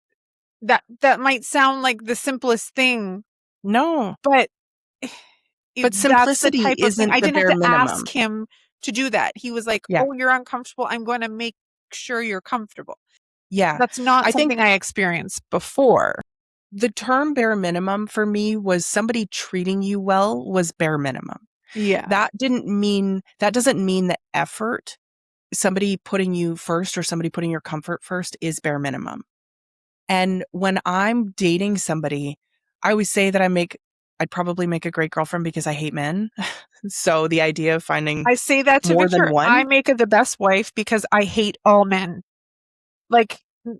that might sound like the simplest thing, No. but But that's the simplicity type of thing. isn't I the didn't have bare to minimum. ask him to do that. He was like, Yeah. "Oh, you're uncomfortable. I'm going to make sure you're comfortable." Yeah. That's not I think something I experienced before. the term bare minimum for me was somebody treating you well was bare minimum. Yeah. That doesn't mean the effort, somebody putting you first or somebody putting your comfort first is bare minimum. And when I'm dating somebody, I always say that I'd probably make a great girlfriend because I hate men. So the idea of finding I say that to more than Victor. one. I make it the best wife because I hate all men. Like, But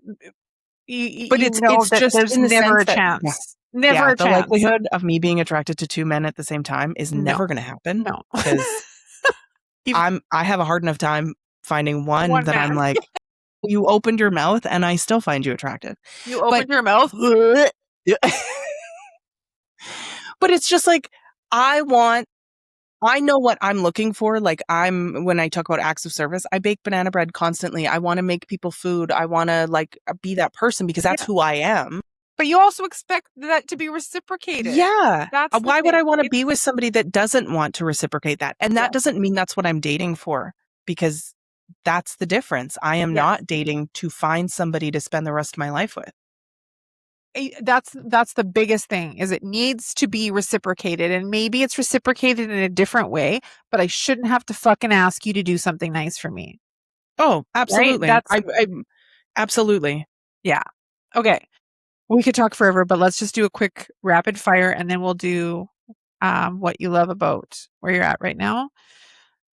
you know it's that just there's in the never sense a that chance. Never yeah, a the chance. likelihood of me being attracted to two men at the same time is never going to happen. No. Because I have a hard enough time finding one that man. I'm like, you opened your mouth and I still find you attractive. You opened your mouth. But it's just like, I know what I'm looking for. Like when I talk about acts of service, I bake banana bread constantly. I want to make people food. I want to like be that person because that's who I am. But you also expect that to be reciprocated. Yeah. That's Why would I want to be with somebody that doesn't want to reciprocate that? And that doesn't mean that's what I'm dating for, because that's the difference. I am not dating to find somebody to spend the rest of my life with. That's the biggest thing, is it needs to be reciprocated, and maybe it's reciprocated in a different way, but I shouldn't have to fucking ask you to do something nice for me. Oh, absolutely. Right? I absolutely. Yeah. Okay. We could talk forever, but let's just do a quick rapid fire and then we'll do what you love about where you're at right now.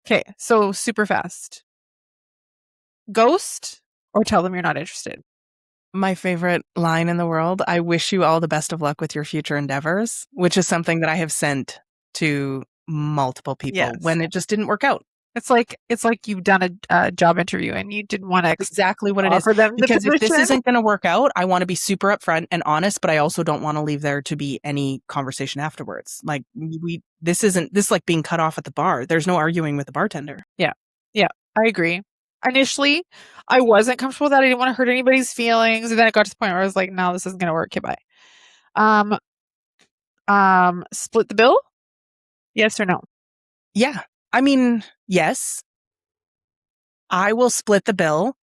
Okay. So super fast. Ghost or tell them you're not interested? My favorite line in the world, I wish you all the best of luck with your future endeavors, which is something that I have sent to multiple people when it just didn't work out. It's like you've done a job interview and you didn't want to exactly what it is. offer them Because the if this position. isn't going to work out, I want to be super upfront and honest, but I also don't want to leave there to be any conversation afterwards. Like this is like being cut off at the bar. There's no arguing with the bartender. Yeah. Yeah, I agree. Initially, I wasn't comfortable with that. I didn't want to hurt anybody's feelings. And then it got to the point where I was like, no, this isn't going to work. Okay, bye. Split the bill? Yes or no? Yeah. I mean, yes. I will split the bill.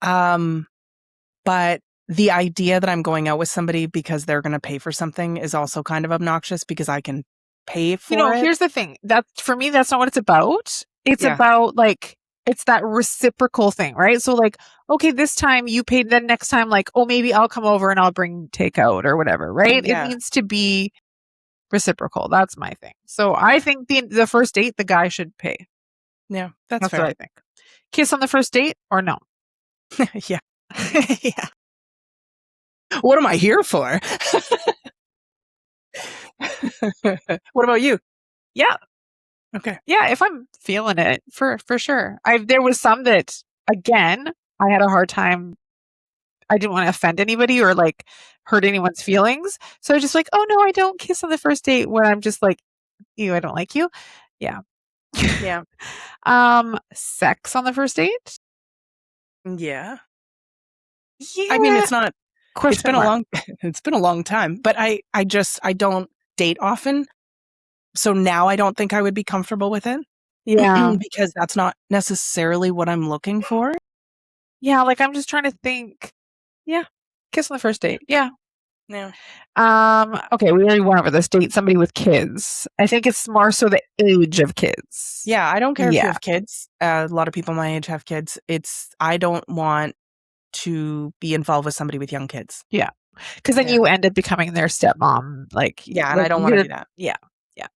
But the idea that I'm going out with somebody because they're going to pay for something is also kind of obnoxious because I can pay for it. Here's the thing. That for me, that's not what it's about. It's about like, it's that reciprocal thing, right? So like, okay, this time you paid, then next time, like, oh, maybe I'll come over and I'll bring takeout or whatever, right? Yeah. It needs to be reciprocal. That's my thing. So I think the first date, the guy should pay. Yeah, that's fair. What I think. Kiss on the first date or no? Yeah. Yeah. What am I here for? What about you? Yeah. Okay. Yeah, if I'm feeling it, for sure. There was some that, again, I had a hard time. I didn't want to offend anybody or like hurt anyone's feelings. So I was just like, oh no, I don't kiss on the first date, when I'm just like, ew, I don't like you. Yeah. Yeah. Sex on the first date? Yeah. Yeah. I mean, it's not, it's been a long time, but I don't date often. So now I don't think I would be comfortable with it. Yeah. Because that's not necessarily what I'm looking for. Yeah. Like I'm just trying to think. Yeah. Kiss on the first date. Yeah. Yeah. Okay, we already went over this. Date somebody with kids. I think it's more so the age of kids. Yeah, I don't care if you have kids. A lot of people my age have kids. I don't want to be involved with somebody with young kids. Yeah. Because then you end up becoming their stepmom. Like, yeah, and I don't want to do that. Yeah. Yeah.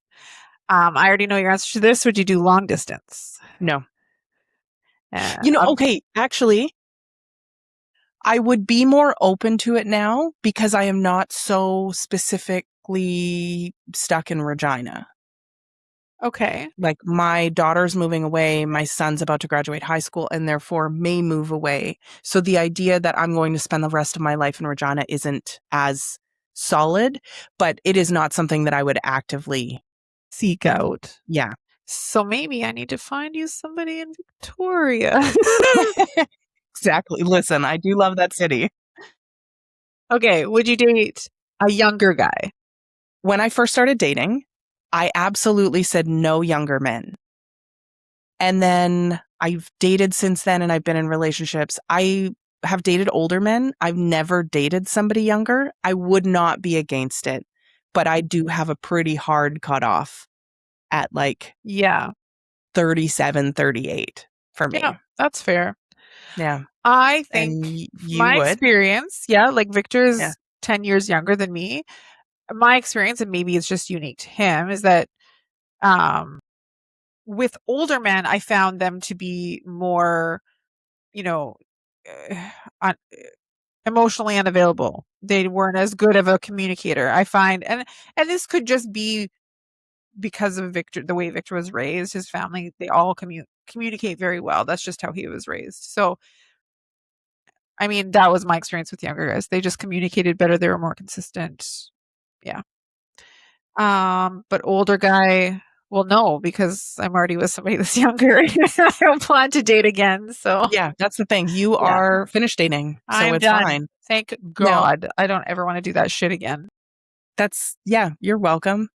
I already know your answer to this. Would you do long distance? No. Okay, actually, I would be more open to it now because I am not so specifically stuck in Regina. Okay. Like my daughter's moving away, my son's about to graduate high school and therefore may move away. So the idea that I'm going to spend the rest of my life in Regina isn't as solid, but it is not something that I would actively seek out. Yeah. So maybe I need to find you somebody in Victoria. Exactly. Listen, I do love that city. Okay. Would you date a younger guy? When I first started dating, I absolutely said no younger men. And then I've dated since then and I've been in relationships. I have dated older men. I've never dated somebody younger. I would not be against it, but I do have a pretty hard cutoff at like Yeah. 37, 38 for me. Yeah, that's fair. Yeah. I think And you my would? experience, yeah, like Victor Yeah. is 10 years younger than me. My experience, and maybe it's just unique to him, is that um, with older men, I found them to be more, you know, un- emotionally unavailable. They weren't as good of a communicator. I find, and this could just be because of Victor, the way Victor was raised. His family, they all communicate very well. That's just how he was raised. So, I mean, that was my experience with younger guys. They just communicated better. They were more consistent. Yeah. But older guy, well, no, because I'm already with somebody that's younger. I don't plan to date again. So Yeah, that's the thing. You yeah, are finished dating, so I'm it's done. fine. Thank No. God. I don't ever want to do that shit again. Yeah, you're welcome.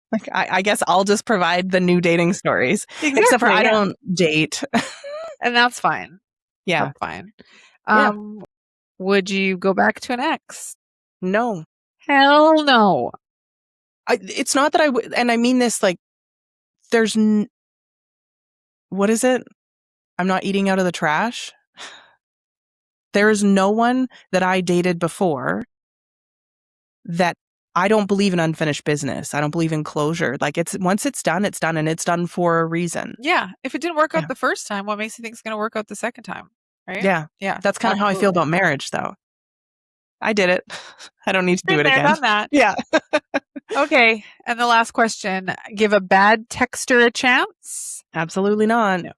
Like, I guess I'll just provide the new dating stories. Except for Exactly. I Yeah. don't date. And that's fine. Yeah. That's fine. Yeah. Would you go back to an ex? No. Hell no. It's not that and I mean this like, there's what is it? I'm not eating out of the trash. There is no one that I dated before that I don't believe in unfinished business. I don't believe in closure. Like once it's done, and it's done for a reason. Yeah. If it didn't work out Yeah. the first time, what makes you think it's going to work out the second time? Right? Yeah. Yeah. That's kind of how I feel Absolutely. about marriage though. I did it. I don't need to do Been it there, again. done that. Yeah. Okay. And the last question, give a bad texter a chance? Absolutely not. No.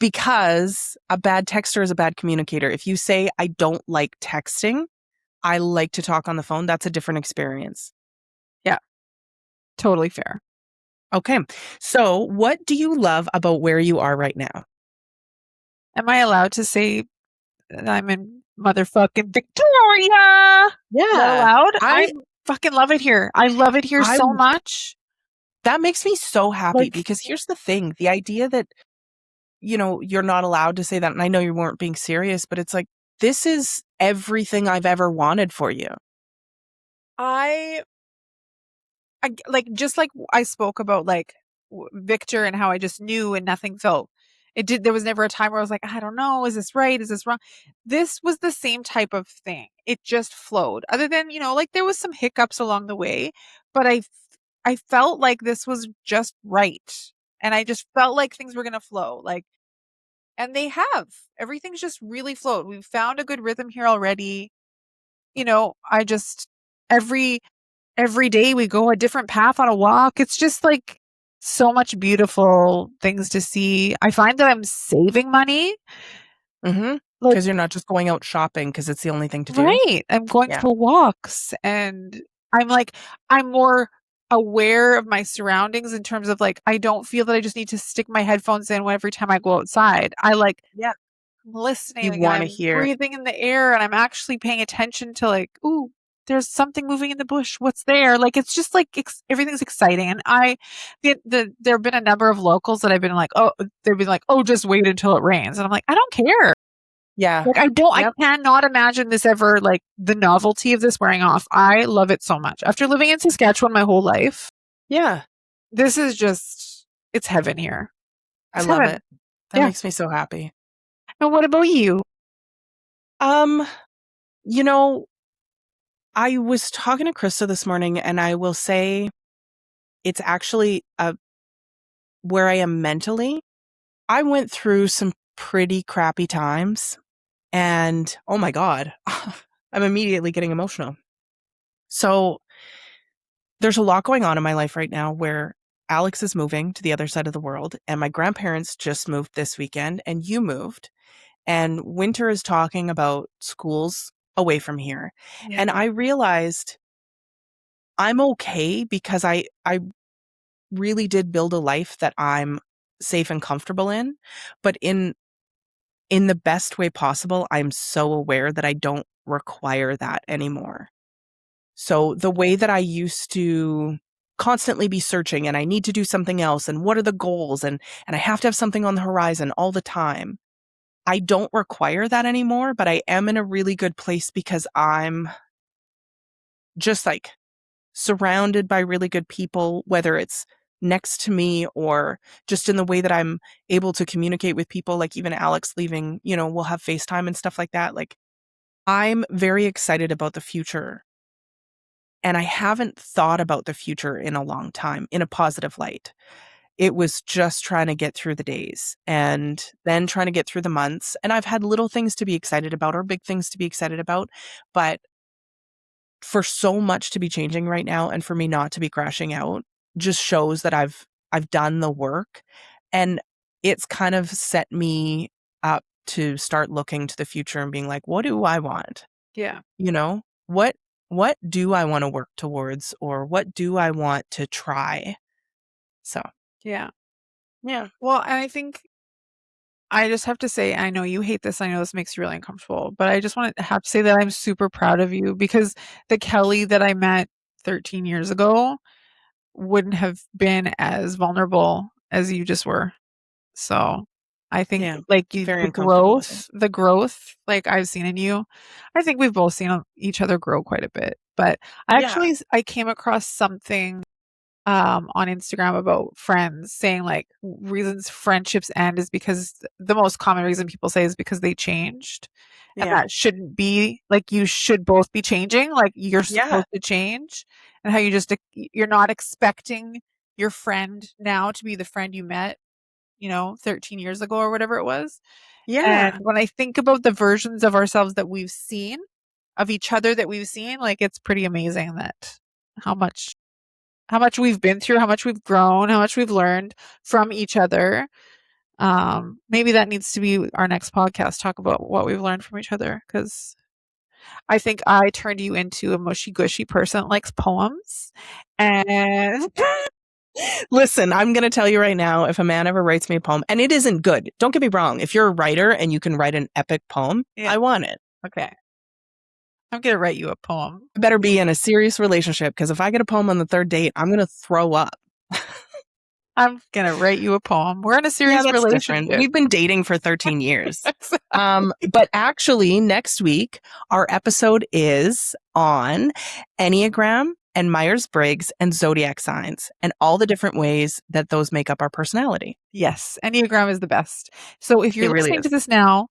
Because a bad texter is a bad communicator. If you say, I don't like texting, I like to talk on the phone, that's a different experience. Yeah. Totally fair. Okay. So what do you love about where you are right now? Am I allowed to say that I'm in motherfucking Victoria? Yeah. Is that allowed? I I fucking love it here. I love it here so much. That makes me so happy Like, because here's the thing, the idea that, you're not allowed to say that. And I know you weren't being serious, but it's like, this is everything I've ever wanted for you. I like, just like I spoke about like Victor and how I just knew and nothing felt there was never a time where I was like, I don't know, is this right, is this wrong? This was the same type of thing. It just flowed, other than, like, there was some hiccups along the way, but I felt like this was just right, and I just felt like things were going to flow, like, and they have. Everything's just really flowed. We've found a good rhythm here already. I just every day we go a different path on a walk. It's just like so much beautiful things to see. I find that I'm saving money. Mm-hmm. Like, Because you're not just going out shopping because it's the only thing to do. right. I'm going Yeah. for walks, and I'm more aware of my surroundings in terms of like, I don't feel that I just need to stick my headphones in every time I go outside. Yeah. I'm listening, You like, want to I'm hear. breathing in the air, and I'm actually paying attention to like, ooh, there's something moving in the bush. What's there? Like, it's just like everything's exciting. And there have been a number of locals that I've been like, oh, they've been like, oh, just wait until it rains. And I'm like, I don't care. Yeah. Like, I cannot imagine this ever, like, the novelty of this wearing off. I love it so much. After living in Saskatchewan my whole life, Yeah. this is just, it's heaven here. I love it. That Yeah. makes me so happy. And what about you? I was talking to Krista this morning, and I will say it's actually where I am mentally. I went through some pretty crappy times, and oh my God, I'm immediately getting emotional. So there's a lot going on in my life right now where Alex is moving to the other side of the world, and my grandparents just moved this weekend, and you moved, and Winter is talking about schools away from here. Yeah. And I realized I'm okay because I really did build a life that I'm safe and comfortable in, but in the best way possible. I'm so aware that I don't require that anymore. So the way that I used to constantly be searching and I need to do something else and what are the goals and I have to have something on the horizon all the time. I don't require that anymore, but I am in a really good place because I'm just like surrounded by really good people, whether it's next to me or just in the way that I'm able to communicate with people, like even Alex leaving, we'll have FaceTime and stuff like that. Like, I'm very excited about the future. And I haven't thought about the future in a long time in a positive light. It was just trying to get through the days and then trying to get through the months. And I've had little things to be excited about or big things to be excited about. But for so much to be changing right now and for me not to be crashing out just shows that I've done the work, and it's kind of set me up to start looking to the future and being like, what do I want? Yeah. What do I want to work towards, or what do I want to try? So, Yeah. yeah. Well, and I think I just have to say, I know you hate this. I know this makes you really uncomfortable, but I just want to have to say that I'm super proud of you, because the Kelly that I met 13 years ago wouldn't have been as vulnerable as you just were. So I think Yeah, like very uncomfortable with it. the growth like I've seen in you, I think we've both seen each other grow quite a bit. But I came across something on Instagram about friends saying like reasons friendships end is because the most common reason people say is because they changed. And Yeah. that shouldn't be like, you should both be changing. Like you're Yeah. supposed to change, and how you're not expecting your friend now to be the friend you met, 13 years ago or whatever it was. Yeah. And when I think about the versions of ourselves that we've seen, of each other that we've seen, like it's pretty amazing that how much we've been through, how much we've grown, how much we've learned from each other. Maybe that needs to be our next podcast, talk about what we've learned from each other, because I think I turned you into a mushy gushy person that likes poems. And Listen, I'm going to tell you right now, if a man ever writes me a poem, and it isn't good, don't get me wrong. If you're a writer and you can write an epic poem, yeah. I want it. Okay. I'm going to write you a poem. I better be in a serious relationship, because if I get a poem on the third date, I'm going to throw up. I'm going to write you a poem. We're in a serious relationship. Different. We've been dating for 13 years. But actually, next week, our episode is on Enneagram and Myers-Briggs and zodiac signs and all the different ways that those make up our personality. Yes. Enneagram is the best. So if you're listening really to this now,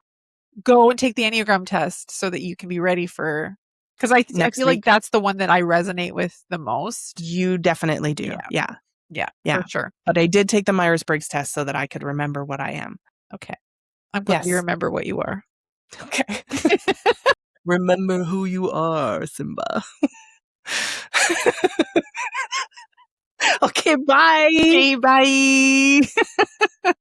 go and take the Enneagram test so that you can be ready for, because I feel like that's the one that I resonate with the most. You definitely do. Yeah, for sure. But I did take the Myers-Briggs test so that I could remember what I am. Okay. I'm glad you remember what you are. Okay. Remember who you are, Simba. Okay, bye. Okay, bye.